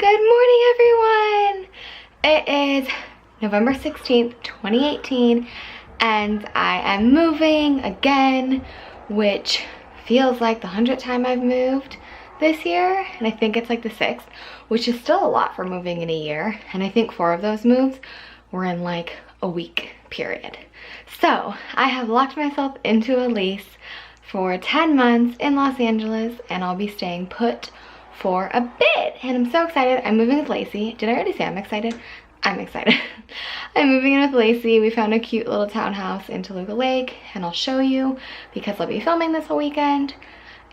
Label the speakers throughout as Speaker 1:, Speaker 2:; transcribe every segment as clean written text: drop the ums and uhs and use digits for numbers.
Speaker 1: Good morning, everyone. It is November 16th, 2018, and I am moving again, which feels like the 100th time I've moved this year, and I think it's like the 6th, which is still a lot for moving in a year, and I think 4 of those moves were in like a week period. So I have locked myself into a lease for 10 months in Los Angeles, and I'll be staying put for a bit, and I'm so excited. I'm moving with Lacey. Did I already say I'm excited? I'm excited. I'm moving in with Lacey. We found a cute little townhouse in Toluca Lake, and I'll show you because I'll be filming this whole weekend.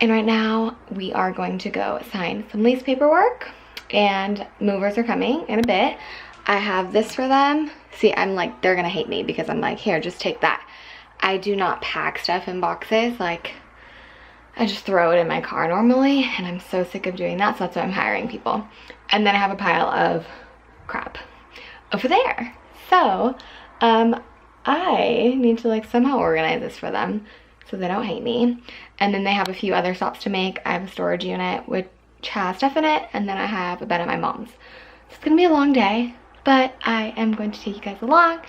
Speaker 1: And right now we are going to go sign some lease paperwork, and movers are coming in a bit. I have this for them. See, I'm like, they're gonna hate me because I'm like, here, just take that. I do not pack stuff in boxes. Like, I just throw it in my car normally, and I'm so sick of doing that, so that's why I'm hiring people. And then I have a pile of crap over there. So, I need to like somehow organize this for them so they don't hate me. And then they have a few other stops to make. I have a storage unit which has stuff in it, and then I have a bed at my mom's. So it's gonna be a long day, but I am going to take you guys along.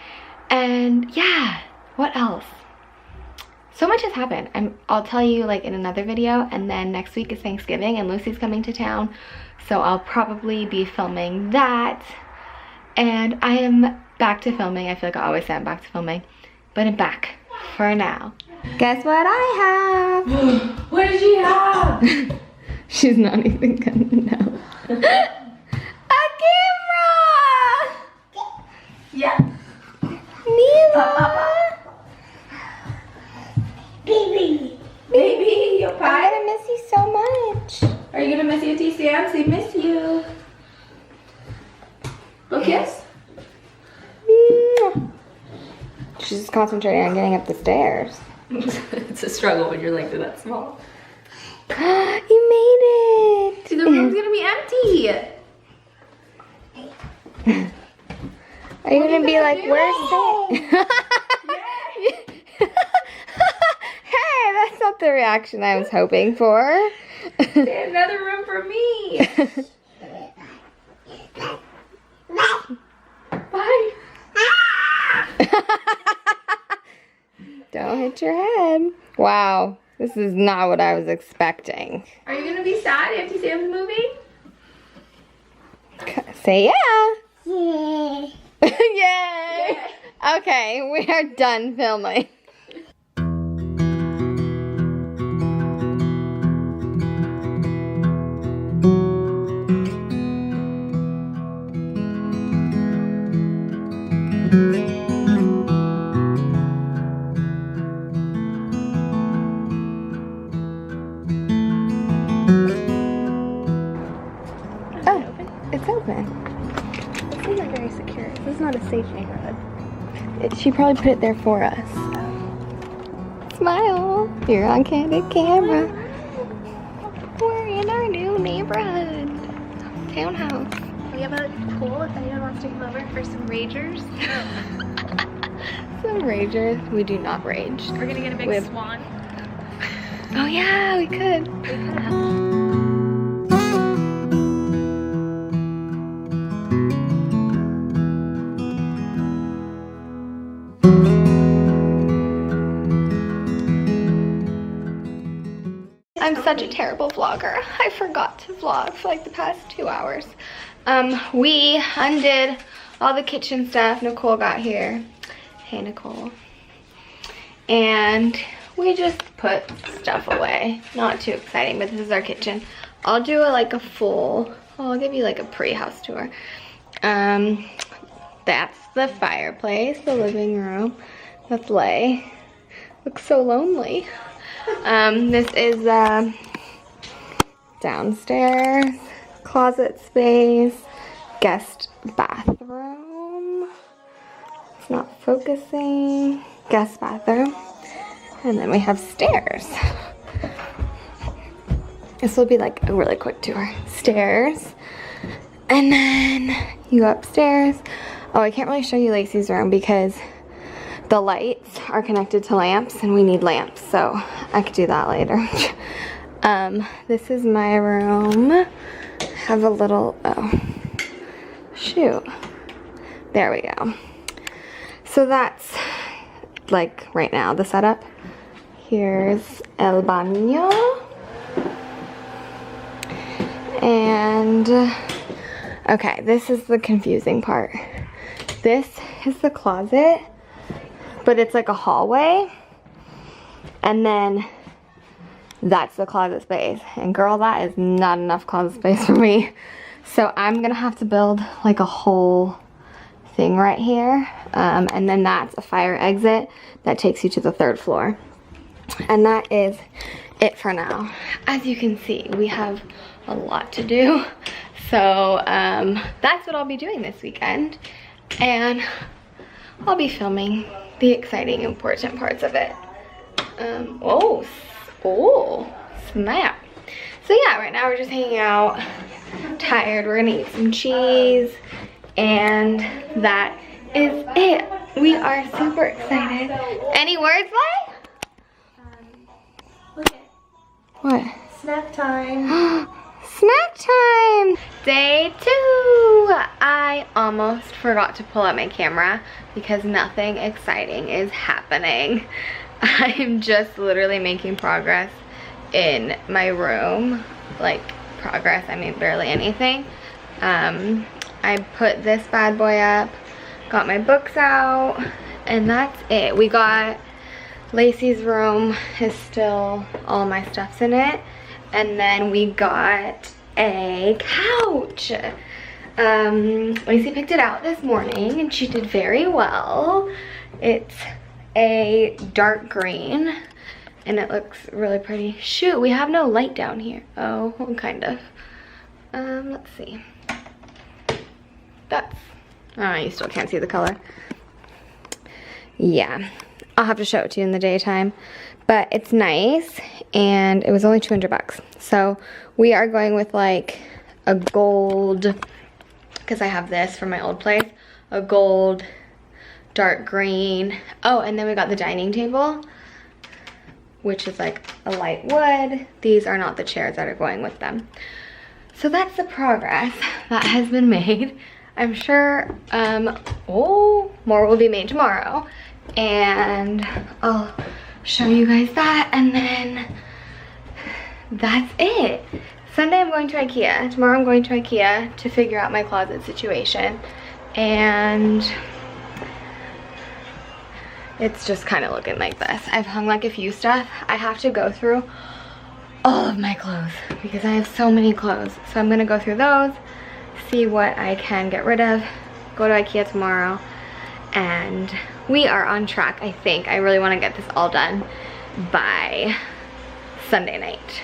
Speaker 1: And yeah, what else? So much has happened. I'll tell you like in another video, and then next week is Thanksgiving and Lucy's coming to town, so I'll probably be filming that. And I am back to filming. I feel like I always say I'm back to filming, but I'm back for now. Guess what I have?
Speaker 2: What did she have?
Speaker 1: She's not even gonna know. A camera!
Speaker 2: Yeah.
Speaker 1: Mila!
Speaker 2: Baby, you're
Speaker 1: I'm
Speaker 2: fine.
Speaker 1: gonna miss you so much.
Speaker 2: Are you gonna miss your TCMs? They miss you. Go kiss.
Speaker 1: She's just concentrating on getting up the stairs.
Speaker 2: It's a struggle when your legs are that small.
Speaker 1: You made it!
Speaker 2: See, the room's gonna be empty.
Speaker 1: Are you gonna be like, where's Sam? Hey, that's not the reaction I was hoping for.
Speaker 2: Another room for me. Bye.
Speaker 1: Don't hit your head. Wow, this is not what I was expecting.
Speaker 2: Are you gonna be sad if TCM's moving?
Speaker 1: Say yeah. Yay. Yay. Okay, we are done filming. It's open. This isn't very secure. This is not a safe neighborhood. She probably put it there for us. Smile. You're on candid camera. We're in our new neighborhood. Townhouse.
Speaker 3: We have a pool if anyone wants to come over for some ragers.
Speaker 1: Some ragers. We do not rage.
Speaker 3: We're gonna get a big swan.
Speaker 1: Oh yeah, we could. I'm such a terrible vlogger. I forgot to vlog for like the past 2 hours. We undid all the kitchen stuff. Nicole got here. Hey, Nicole. And we just put stuff away. Not too exciting, but this is our kitchen. I'll do like a full, I'll give you like a pre-house tour. That's the fireplace, the living room. That's Lay. Looks so lonely. This is downstairs, closet space, guest bathroom. It's not focusing. Guest bathroom. And then we have stairs. This will be like a really quick tour. Stairs. And then you go upstairs. Oh, I can't really show you Lacey's room because the lights are connected to lamps and we need lamps, so I could do that later. This is my room. Have a little, oh, Shoot. There we go. So that's like right now the setup. Here's el baño. And okay, this is the confusing part. This is the closet, but it's like a hallway. And then that's the closet space. And girl, that is not enough closet space for me. So I'm gonna have to build like a whole thing right here. And then that's a fire exit that takes you to the 3rd floor. And that is it for now. As you can see, we have a lot to do. So that's what I'll be doing this weekend. And I'll be filming the exciting, important parts of it. Oh, snap. So yeah, right now we're just hanging out, tired. We're gonna eat some cheese, and that is it. We are super excited. Any words, Lay?
Speaker 3: Look at
Speaker 1: What?
Speaker 3: snack time.
Speaker 1: Snack time! Day 2! I almost forgot to pull out my camera because nothing exciting is happening. I'm just literally making progress in my room. Like, progress, I mean barely anything. I put this bad boy up, got my books out, and that's it. We got Lacey's room is still, all my stuff's in it. And then we got a couch. Lacey picked it out this morning and she did very well. It's a dark green and it looks really pretty. Shoot, we have no light down here. Oh, kind of. Let's see. That's, oh, you still can't see the color. Yeah, I'll have to show it to you in the daytime. But it's nice, and it was only 200 bucks. So we are going with like a gold, because I have this from my old place, a gold, dark green. Oh, and then we got the dining table, which is like a light wood. These are not the chairs that are going with them. So that's the progress that has been made. I'm sure, more will be made tomorrow. And I'll show you guys that, and then that's it. Sunday I'm going to IKEA. Tomorrow I'm going to IKEA to figure out my closet situation, and it's just kind of looking like this. I've hung like a few stuff. I have to go through all of my clothes because I have so many clothes. So I'm gonna go through those, see what I can get rid of, go to IKEA tomorrow, and we are on track, I think. I really want to get this all done by Sunday night.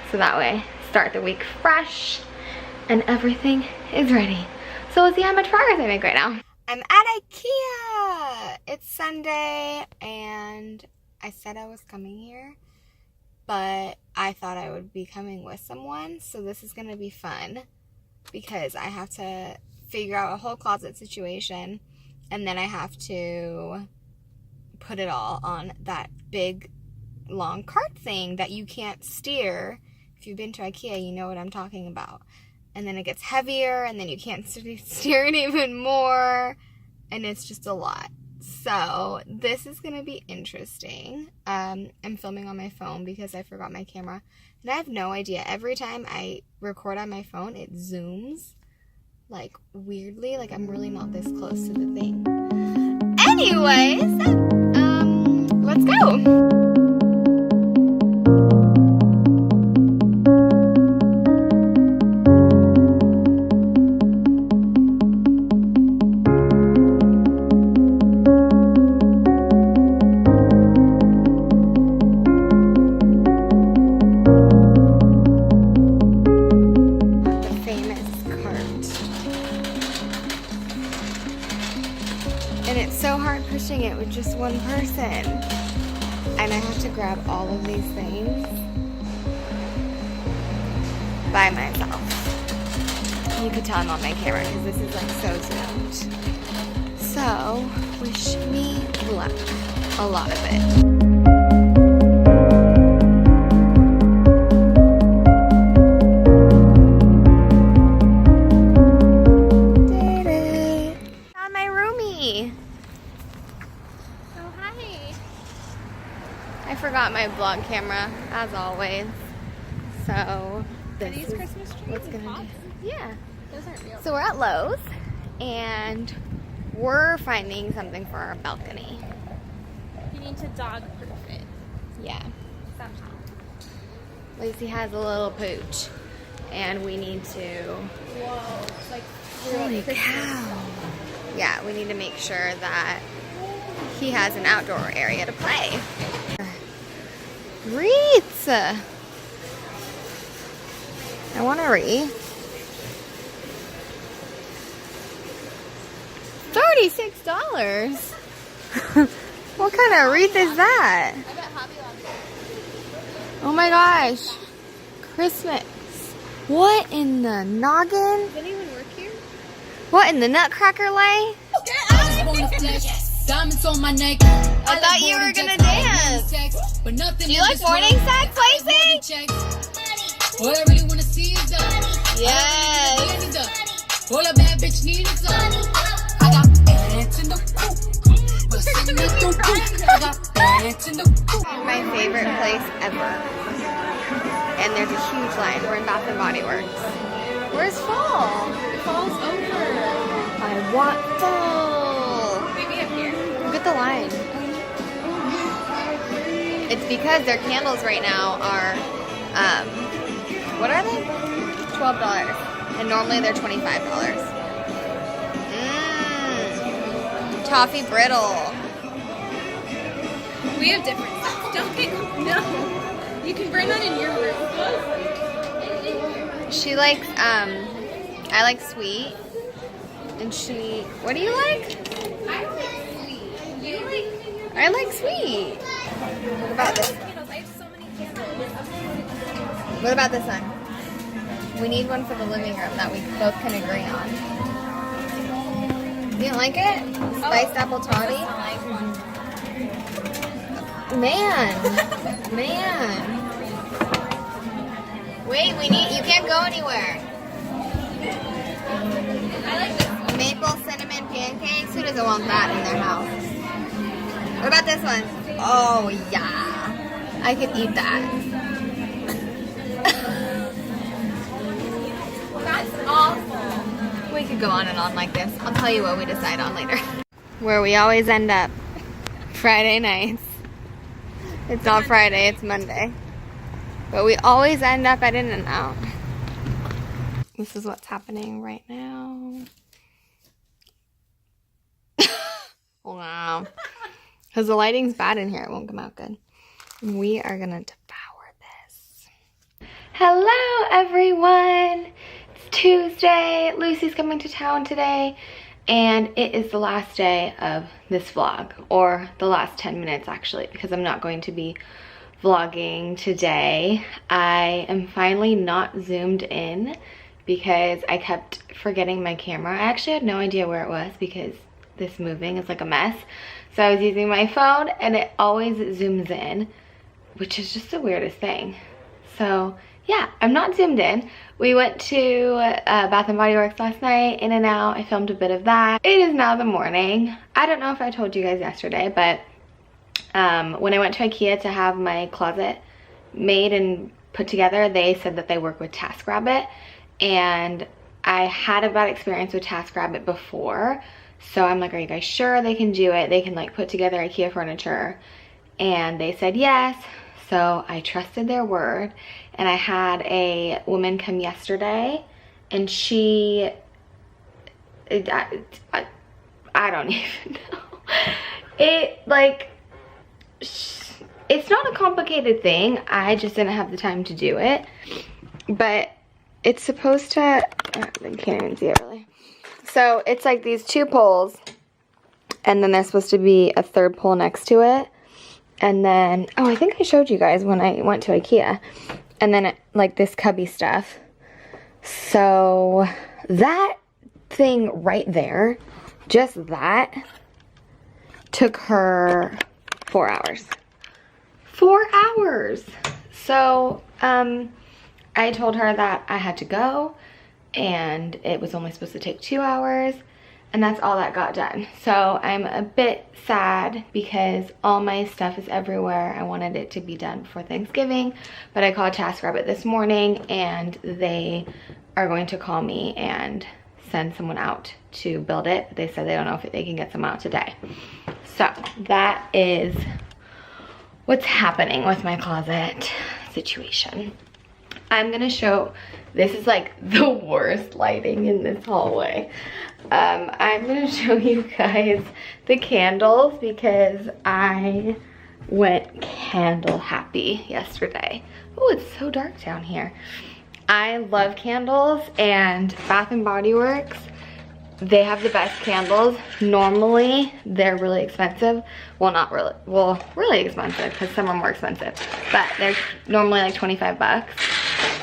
Speaker 1: So that way, start the week fresh and everything is ready. So let's see how much progress I make right now. I'm at IKEA! It's Sunday and I said I was coming here, but I thought I would be coming with someone. So this is gonna be fun because I have to figure out a whole closet situation. And then I have to put it all on that big, long cart thing that you can't steer. If you've been to IKEA, you know what I'm talking about. And then it gets heavier, and then you can't steer it even more. And it's just a lot. So this is going to be interesting. I'm filming on my phone because I forgot my camera. And I have no idea. Every time I record on my phone, it zooms. Like, weirdly, like I'm really not this close to the thing. Anyways, let's go. It with just one person, and I have to grab all of these things by myself. You could tell I'm on my camera because this is like so zoomed. So wish me luck, a lot of it. Day forgot my vlog camera, as always. So this is
Speaker 3: Christmas trees
Speaker 1: what's gonna do. Yeah.
Speaker 3: Those aren't real.
Speaker 1: So we're at Lowe's, and we're finding something for our balcony.
Speaker 3: You need to dog proof it
Speaker 1: Yeah.
Speaker 3: somehow.
Speaker 1: Lacey has a little pooch, and we need to.
Speaker 3: Whoa, it's like
Speaker 1: Holy cow! Yeah, we need to make sure that he has an outdoor area to play. Wreaths! I want a wreath. $36? What kind of wreath is that?
Speaker 3: I bet Hobby Lobby.
Speaker 1: Oh my gosh. Christmas. What in the noggin?
Speaker 3: Does anyone work here?
Speaker 1: What in the nutcracker lay?
Speaker 4: Diamonds on my neck.
Speaker 1: I thought you were gonna dance.
Speaker 4: But nothing.
Speaker 1: Do you like morning sex, Lacey?
Speaker 4: All I really wanna see is the.
Speaker 1: Yes.
Speaker 4: All a bad bitch need is the. I got bands in the coop. Bustin' in the coop. I got bands in the coop.
Speaker 1: My favorite place ever. And there's a huge line. We're in Bath and Body Works. Where's fall?
Speaker 3: Fall's over.
Speaker 1: I want fall.
Speaker 3: Maybe up here.
Speaker 1: Look at the line. It's because their candles right now are, what are they? $12. And normally they're $25. Toffee brittle.
Speaker 3: We have different stuff. Don't get no. You can bring that in your room.
Speaker 1: She likes, I like sweet. And she, what do you like?
Speaker 3: I like sweet. You like?
Speaker 1: I like sweet. What about this?
Speaker 3: Candles. I have so many candles.
Speaker 1: What about this one? We need one for the living room that we both can agree on. You don't like it? Spiced apple toddy? Man. Wait, you can't go anywhere.
Speaker 3: I like this.
Speaker 1: Maple cinnamon pancakes? Who doesn't want that in their house? What about this one? Oh, yeah. I could eat that.
Speaker 3: That's awful.
Speaker 1: We could go on and on like this. I'll tell you what we decide on later. Where we always end up. Friday nights. It's not Friday, it's Monday. But we always end up at In-N-Out. This is what's happening right now. Wow. Because the lighting's bad in here, it won't come out good. We are gonna devour this. Hello everyone! It's Tuesday. Lucy's coming to town today. And it is the last day of this vlog. Or the last 10 minutes actually, because I'm not going to be vlogging today. I am finally not zoomed in because I kept forgetting my camera. I actually had no idea where it was because this moving is like a mess. So I was using my phone and it always zooms in, which is just the weirdest thing. So yeah, I'm not zoomed in. We went to Bath and Body Works last night, In-N-Out. I filmed a bit of that. It is now the morning. I don't know if I told you guys yesterday, but when I went to IKEA to have my closet made and put together, they said that they work with TaskRabbit, and I had a bad experience with TaskRabbit before, so I'm like, are you guys sure they can do it? They can like put together IKEA furniture, and they said yes, so I trusted their word, and I had a woman come yesterday, and she, I don't even know, it's not a complicated thing. I just didn't have the time to do it. But it's supposed to, I can't even see it really. So it's like these two poles, and then there's supposed to be a third pole next to it. And then, oh, I think I showed you guys when I went to IKEA. And then like this cubby stuff. So that thing right there, just that, took her 4 hours. 4 hours. So I told her that I had to go and it was only supposed to take 2 hours, And that's all that got done. So I'm a bit sad because all my stuff is everywhere. I wanted it to be done before Thanksgiving, but I called TaskRabbit this morning and they are going to call me and send someone out to build it. They said they don't know if they can get someone out today. So that is what's happening with my closet situation. I'm gonna show, this is like the worst lighting in this hallway. I'm gonna show you guys the candles because I went candle happy yesterday. Oh, it's so dark down here. I love candles, and Bath & Body Works, they have the best candles. Normally, they're really expensive. Well, not really, well, really expensive because some are more expensive, but they're normally like 25 bucks.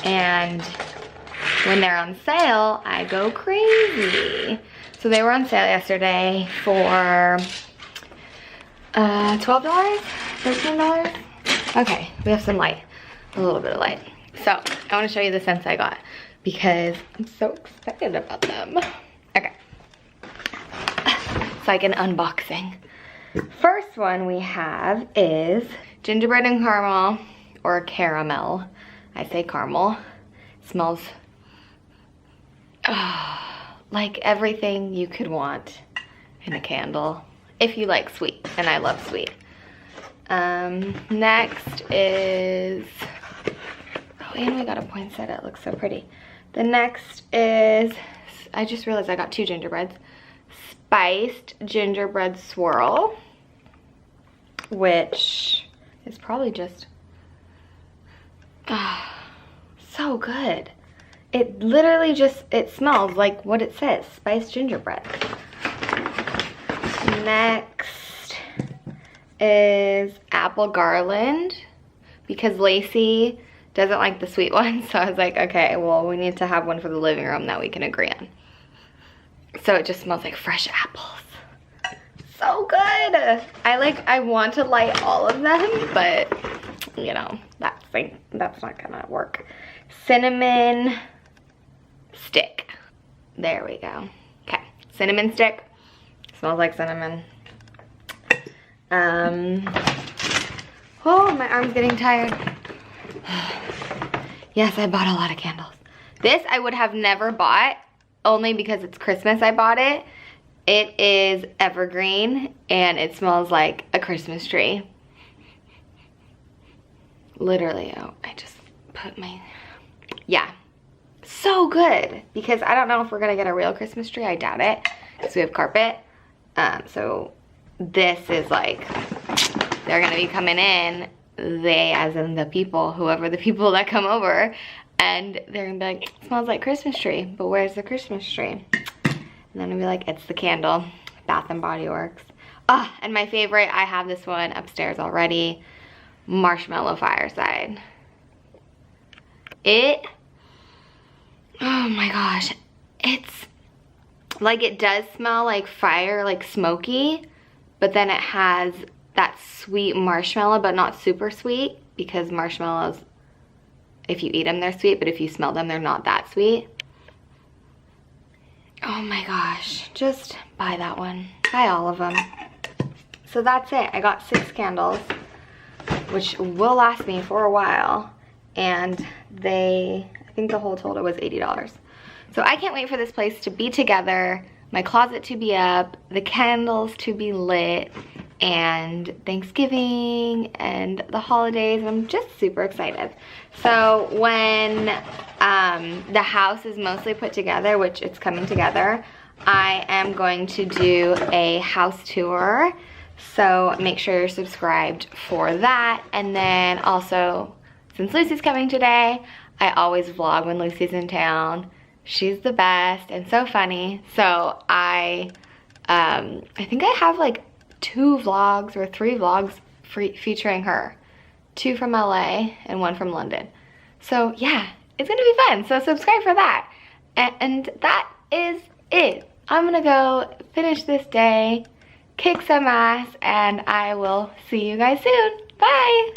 Speaker 1: And when they're on sale, I go crazy. So they were on sale yesterday for $12, $13. Okay, we have some light, a little bit of light. So I want to show you the scents I got because I'm so excited about them. Okay, it's like an unboxing. First one we have is gingerbread and caramel, or caramel. I say caramel. It smells like everything you could want in a candle if you like sweet, and I love sweet. Next is, oh, and we got a poinsettia. It looks so pretty. The next is, I just realized I got 2 gingerbreads. Spiced gingerbread swirl, which is probably just so good. It literally just, it smells like what it says, spiced gingerbread. Next is apple garland, because Lacey doesn't like the sweet one, so I was like, okay, well, we need to have one for the living room that we can agree on. So it just smells like fresh apples. So good. I want to light all of them, but you know, that's not gonna work. Cinnamon stick. There we go. Okay, cinnamon stick. Smells like cinnamon. Oh, my arm's getting tired. Yes, I bought a lot of candles. This I would have never bought, only because it's Christmas I bought it. It is evergreen and it smells like a Christmas tree. Literally, oh, I just put my, yeah. So good, because I don't know if we're gonna get a real Christmas tree. I doubt it, because we have carpet. So this is like, they're gonna be coming in, they as in the people, whoever the people that come over, and they're gonna be like, it smells like Christmas tree, but where's the Christmas tree? And then I'll be like, it's the candle, Bath & Body Works. Ah, and my favorite, I have this one upstairs already, marshmallow fireside. It, oh my gosh, it's like, it does smell like fire, like smoky, but then it has that sweet marshmallow, but not super sweet, because marshmallows, if you eat them, they're sweet, but if you smell them, they're not that sweet. Oh my gosh, just buy that one. Buy all of them. So that's it. I got 6 candles, which will last me for a while. And I think the whole total was $80. So I can't wait for this place to be together, my closet to be up, the candles to be lit, and Thanksgiving and the holidays. I'm just super excited. So when the house is mostly put together, which it's coming together, I am going to do a house tour. So make sure you're subscribed for that. And then also, since Lucy's coming today, I always vlog when Lucy's in town. She's the best and so funny. So I think I have like 2 vlogs or 3 vlogs featuring her. 2 from LA and 1 from London. So yeah, it's gonna be fun. So subscribe for that. And that is it. I'm gonna go finish this day, kick some ass, and I will see you guys soon. Bye.